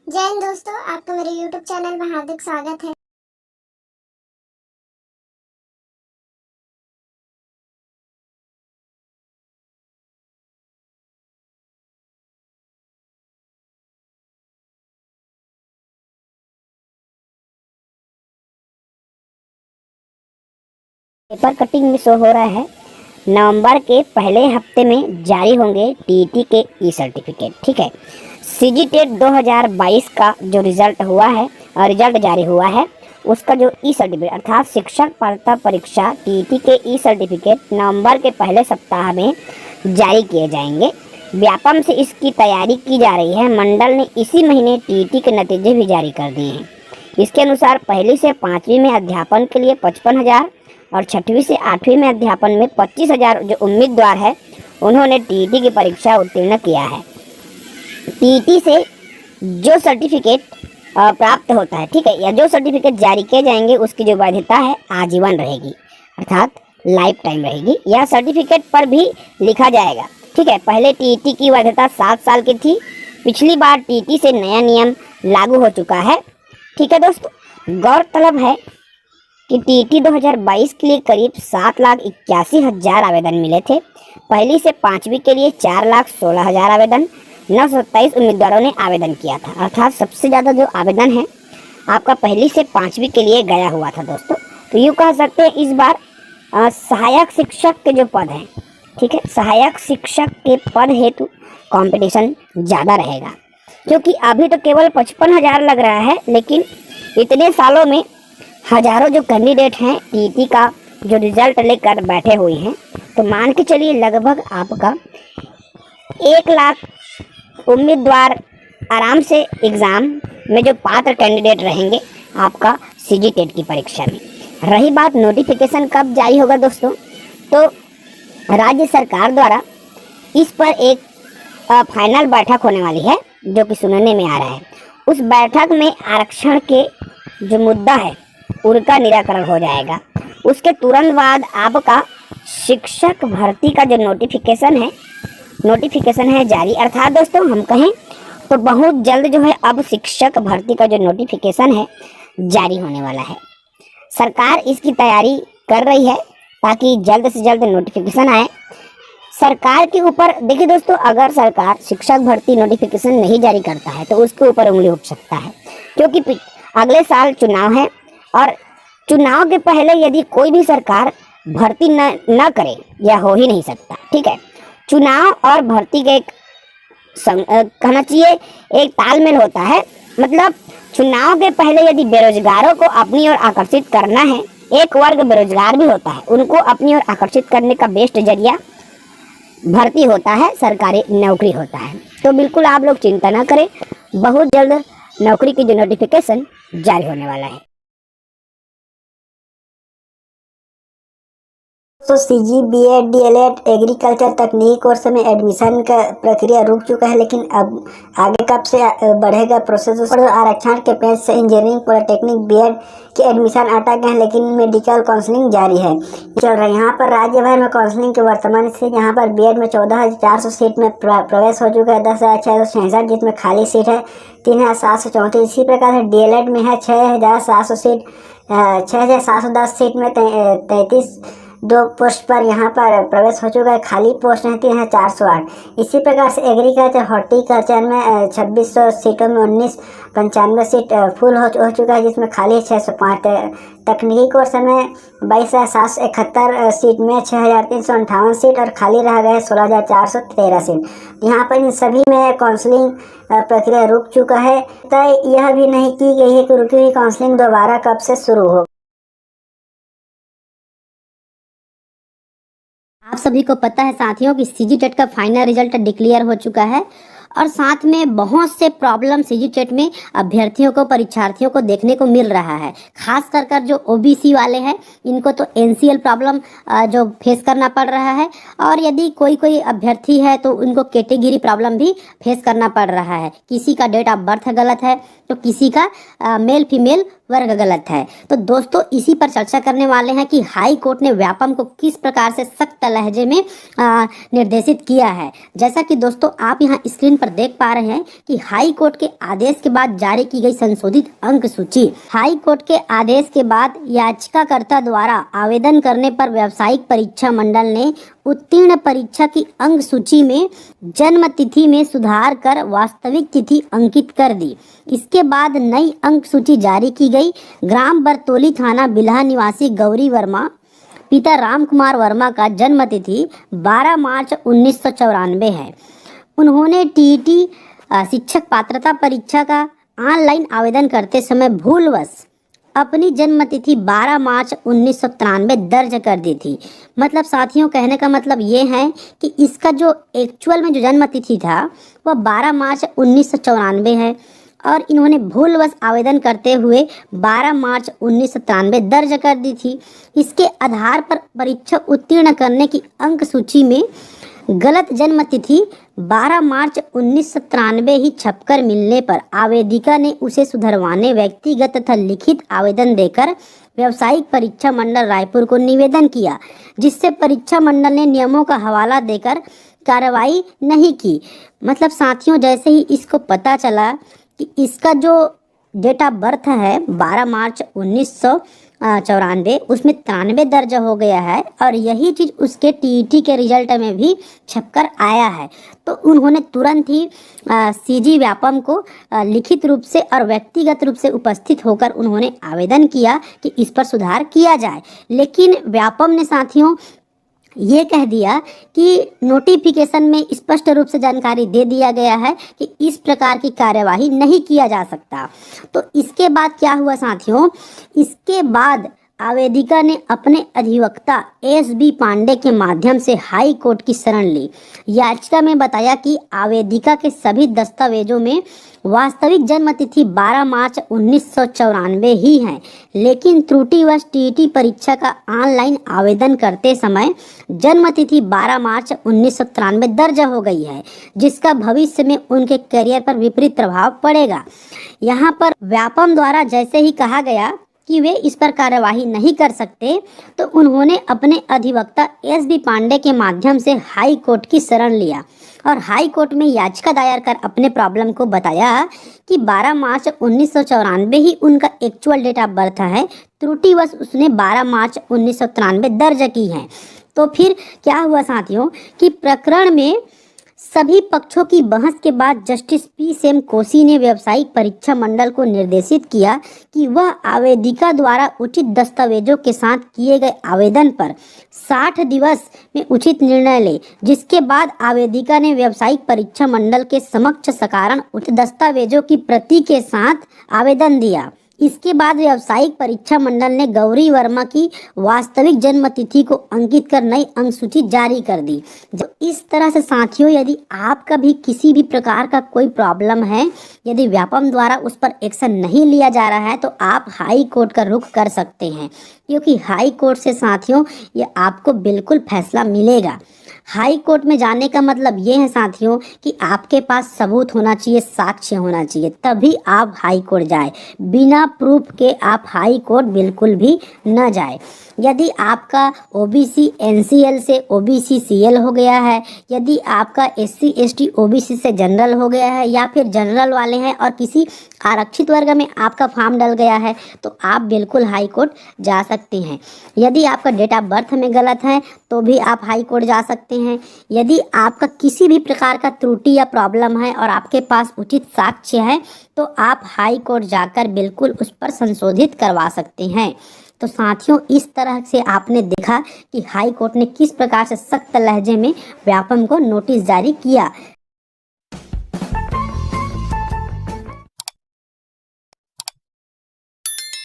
जय हिंद दोस्तों, आपका मेरे YouTube चैनल में हार्दिक स्वागत है। पेपर कटिंग में शो हो रहा है नवंबर के पहले हफ्ते में जारी होंगे टीईटी के ई सर्टिफिकेट। ठीक है, सीजीटेट 2022 का जो रिजल्ट हुआ है और रिजल्ट जारी हुआ है उसका जो ई सर्टिफिकेट अर्थात शिक्षक पात्रता परीक्षा टीईटी के ई सर्टिफिकेट नवंबर के पहले सप्ताह में जारी किए जाएंगे। व्यापम से इसकी तैयारी की जा रही है। मंडल ने इसी महीने टीईटी के नतीजे भी जारी कर दिए हैं। इसके अनुसार पहली से 5वीं में अध्यापन के लिए 55,000 और 6वीं से 8वीं में अध्यापन में 25,000 जो उम्मीदवार है उन्होंने टीईटी की परीक्षा उत्तीर्ण किया है। टीईटी से जो सर्टिफिकेट प्राप्त होता है, ठीक है, या जो सर्टिफिकेट जारी किए जाएंगे उसकी जो वैधता है आजीवन रहेगी अर्थात लाइफ टाइम रहेगी। यह सर्टिफिकेट पर भी लिखा जाएगा। ठीक है, पहले टीईटी की वैधता 7 साल की थी। पिछली बार टीईटी से नया नियम लागू हो चुका है। ठीक है दोस्तों, गौरतलब है कि टीईटी 2022 के लिए करीब 7,81,000 आवेदन मिले थे। पहली से 5वीं के लिए 4,16,000 आवेदन, 927 उम्मीदवारों ने आवेदन किया था। अर्थात सबसे ज़्यादा जो आवेदन है आपका पहली से 5वीं के लिए गया हुआ था दोस्तों। तो यूँ कह सकते हैं इस बार सहायक शिक्षक के जो पद हैं, ठीक है, सहायक शिक्षक के पद हेतु कंपटीशन ज़्यादा रहेगा, क्योंकि अभी तो केवल 55,000 लग रहा है, लेकिन इतने सालों में हजारों जो कैंडिडेट हैं टीईटी का जो रिजल्ट लेकर बैठे हुए हैं, तो मान के चलिए लगभग आपका 1 लाख उम्मीदवार आराम से एग्ज़ाम में जो पात्र कैंडिडेट रहेंगे आपका सीजीटेट की परीक्षा में। रही बात नोटिफिकेशन कब जारी होगा दोस्तों, तो राज्य सरकार द्वारा इस पर एक फाइनल बैठक होने वाली है जो कि सुनने में आ रहा है। उस बैठक में आरक्षण के जो मुद्दा है उनका निराकरण हो जाएगा। उसके तुरंत बाद आपका शिक्षक भर्ती का जो नोटिफिकेशन है जारी, अर्थात दोस्तों हम कहें तो बहुत जल्द जो है अब शिक्षक भर्ती का जो नोटिफिकेशन है जारी होने वाला है। सरकार इसकी तैयारी कर रही है ताकि जल्द से जल्द नोटिफिकेशन आए। सरकार के ऊपर देखिए दोस्तों, अगर सरकार शिक्षक भर्ती नोटिफिकेशन नहीं जारी करता है तो उसके ऊपर उंगली उठ सकता है, क्योंकि अगले साल चुनाव है और चुनाव के पहले यदि कोई भी सरकार भर्ती न करे या हो ही नहीं सकता। ठीक है, चुनाव और भर्ती के एक कहना चाहिए एक तालमेल होता है। मतलब चुनाव के पहले यदि बेरोजगारों को अपनी ओर आकर्षित करना है, एक वर्ग बेरोजगार भी होता है, उनको अपनी ओर आकर्षित करने का बेस्ट जरिया भर्ती होता है, सरकारी नौकरी होता है। तो बिल्कुल आप लोग चिंता ना करें, बहुत जल्द नौकरी की जो नोटिफिकेशन जारी होने वाला है। तो सीजी बीएड डीएलएड एग्रीकल्चर तकनीकी कोर्स में एडमिशन का प्रक्रिया रुक चुका है, लेकिन अब आगे कब से बढ़ेगा प्रोसेस। और आरक्षण के पेज से इंजीनियरिंग पॉलिटेक्निक बीएड के एडमिशन अटक गए हैं, लेकिन मेडिकल काउंसलिंग जारी है चल रहा है। यहाँ पर राज्य भर में काउंसलिंग की वर्तमान स्थिति, यहाँ पर बीएड में 14,400 सीट में प्रवेश हो चुका है, 10,666 जिसमें खाली सीट है 3,734। इसी प्रकार से डीएलएड में है 6,700 सीट, 6,710 सीट में 33 दो पोस्ट पर यहाँ पर प्रवेश हो चुका है, खाली पोस्ट रहती हैं 408। इसी प्रकार से एग्रीकल्चर हॉर्टिकल्चर में 2,600 सीटों में 1995 सीट फुल हो चुका है, जिसमें खाली 605। तकनीकी कोर्स में 22,771 सीट में 6,358 सीट और खाली रह गए 16,413 सीट। यहाँ पर इन सभी में काउंसलिंग प्रक्रिया रुक चुका है। तय यह भी नहीं की गई है कि रुकी हुई काउंसलिंग दोबारा कब से शुरू हो। आप सभी को पता है साथियों कि सीजीटेट का फाइनल रिजल्ट डिक्लेयर हो चुका है और साथ में बहुत से प्रॉब्लम सीजीटेट में अभ्यर्थियों को परीक्षार्थियों को देखने को मिल रहा है। खास कर जो ओबीसी वाले हैं इनको तो एनसीएल प्रॉब्लम जो फेस करना पड़ रहा है, और यदि कोई अभ्यर्थी है तो उनको कैटेगरी प्रॉब्लम भी फेस करना पड़ रहा है। किसी का डेट ऑफ बर्थ गलत है तो किसी का मेल फीमेल वर्ग गलत है। तो दोस्तों इसी पर चर्चा करने वाले हैं कि हाई कोर्ट ने व्यापम को किस प्रकार से सख्त लहजे में निर्देशित किया है। जैसा कि दोस्तों आप यहाँ स्क्रीन पर देख पा रहे हैं कि हाई कोर्ट के आदेश के बाद जारी की गई संशोधित अंक सूची। हाई कोर्ट के आदेश के बाद याचिकाकर्ता द्वारा आवेदन करने पर व्यावसायिक परीक्षा मंडल ने उत्तीर्ण परीक्षा की अंक सूची में जन्म तिथि में सुधार कर वास्तविक तिथि अंकित कर दी। इसके बाद नई अंक सूची जारी की गई। ग्राम बरतौली, थाना बिल्हा निवासी गौरी वर्मा, पिता राम कुमार वर्मा का जन्म तिथि 12 मार्च 1994 है। उन्होंने टीईटी शिक्षक पात्रता परीक्षा का ऑनलाइन आवेदन करते समय भूलवश अपनी जन्मतिथि 12 मार्च 1993 दर्ज कर दी थी। मतलब साथियों कहने का मतलब ये है कि इसका जो एक्चुअल में जो जन्मतिथि था वह 12 मार्च 1994 है और इन्होंने भूलवश आवेदन करते हुए 12 मार्च 1993 दर्ज कर दी थी। इसके आधार पर परीक्षा उत्तीर्ण करने की अंक सूची में गलत जन्म तिथि 12 मार्च 1993 ही छपकर मिलने पर आवेदिका ने उसे सुधरवाने व्यक्तिगत तथा लिखित आवेदन देकर व्यावसायिक परीक्षा मंडल रायपुर को निवेदन किया, जिससे परीक्षा मंडल ने नियमों का हवाला देकर कार्रवाई नहीं की। मतलब साथियों जैसे ही इसको पता चला कि इसका जो डेट ऑफ बर्थ है 12 मार्च 1994 उसमें 93 दर्ज हो गया है और यही चीज़ उसके टीईटी के रिजल्ट में भी छपकर आया है, तो उन्होंने तुरंत ही सीजी व्यापम को लिखित रूप से और व्यक्तिगत रूप से उपस्थित होकर उन्होंने आवेदन किया कि इस पर सुधार किया जाए। लेकिन व्यापम ने साथियों ये कह दिया कि नोटिफिकेशन में स्पष्ट रूप से जानकारी दे दिया गया है कि इस प्रकार की कार्यवाही नहीं किया जा सकता। तो इसके बाद क्या हुआ साथियों, इसके बाद आवेदिका ने अपने अधिवक्ता एस.बी. पांडे के माध्यम से हाई कोर्ट की शरण ली। याचिका में बताया कि आवेदिका के सभी दस्तावेजों में वास्तविक जन्म तिथि 12 मार्च 1994 ही है, लेकिन त्रुटिवश टीईटी परीक्षा का ऑनलाइन आवेदन करते समय जन्म तिथि 12 मार्च 1993 दर्ज हो गई है, जिसका भविष्य में उनके करियर पर विपरीत प्रभाव पड़ेगा। यहाँ पर व्यापम द्वारा जैसे ही कहा गया कि वे इस पर कार्यवाही नहीं कर सकते, तो उन्होंने अपने अधिवक्ता एस.बी. पांडे के माध्यम से हाई कोर्ट की शरण लिया और हाई कोर्ट में याचिका दायर कर अपने प्रॉब्लम को बताया कि 12 मार्च 1994 ही उनका एक्चुअल डेट ऑफ बर्थ है, त्रुटिवश उसने 12 मार्च 1993 दर्ज की है। तो फिर क्या हुआ साथियों कि प्रकरण में सभी पक्षों की बहस के बाद जस्टिस पी.सेम कोसी ने व्यावसायिक परीक्षा मंडल को निर्देशित किया कि वह आवेदिका द्वारा उचित दस्तावेजों के साथ किए गए आवेदन पर 60 दिवस में उचित निर्णय ले, जिसके बाद आवेदिका ने व्यावसायिक परीक्षा मंडल के समक्ष सकारण उचित दस्तावेजों की प्रति के साथ आवेदन दिया। इसके बाद व्यावसायिक परीक्षा मंडल ने गौरी वर्मा की वास्तविक जन्म तिथि को अंकित कर नई अंक सूची जारी कर दी। तो इस तरह से साथियों यदि आपका भी किसी भी प्रकार का कोई प्रॉब्लम है, यदि व्यापम द्वारा उस पर एक्शन नहीं लिया जा रहा है, तो आप हाई कोर्ट का रुख कर सकते हैं, क्योंकि हाई कोर्ट से साथियों ये आपको बिल्कुल फैसला मिलेगा। हाई कोर्ट में जाने का मतलब ये है साथियों कि आपके पास सबूत होना चाहिए, साक्ष्य होना चाहिए, तभी आप हाई कोर्ट जाए। बिना प्रूफ के आप हाई कोर्ट बिल्कुल भी न जाए। यदि आपका ओबीसी एनसीएल से ओबीसी सीएल हो गया है, यदि आपका एससी एसटी ओबीसी से जनरल हो गया है, या फिर जनरल वाले हैं और किसी आरक्षित वर्ग में आपका फॉर्म डल गया है, तो आप बिल्कुल हाई कोर्ट जा सकते हैं। यदि आपका डेट ऑफ बर्थ में गलत है तो भी आप हाई कोर्ट जा सकते हैं। यदि आपका किसी भी प्रकार का त्रुटि या प्रॉब्लम है और आपके पास उचित साक्ष्य है, तो आप हाई कोर्ट जाकर बिल्कुल उस पर संशोधित करवा सकते हैं। तो साथियों इस तरह से आपने देखा कि हाई कोर्ट ने किस प्रकार से सख्त लहजे में व्यापम को नोटिस जारी किया।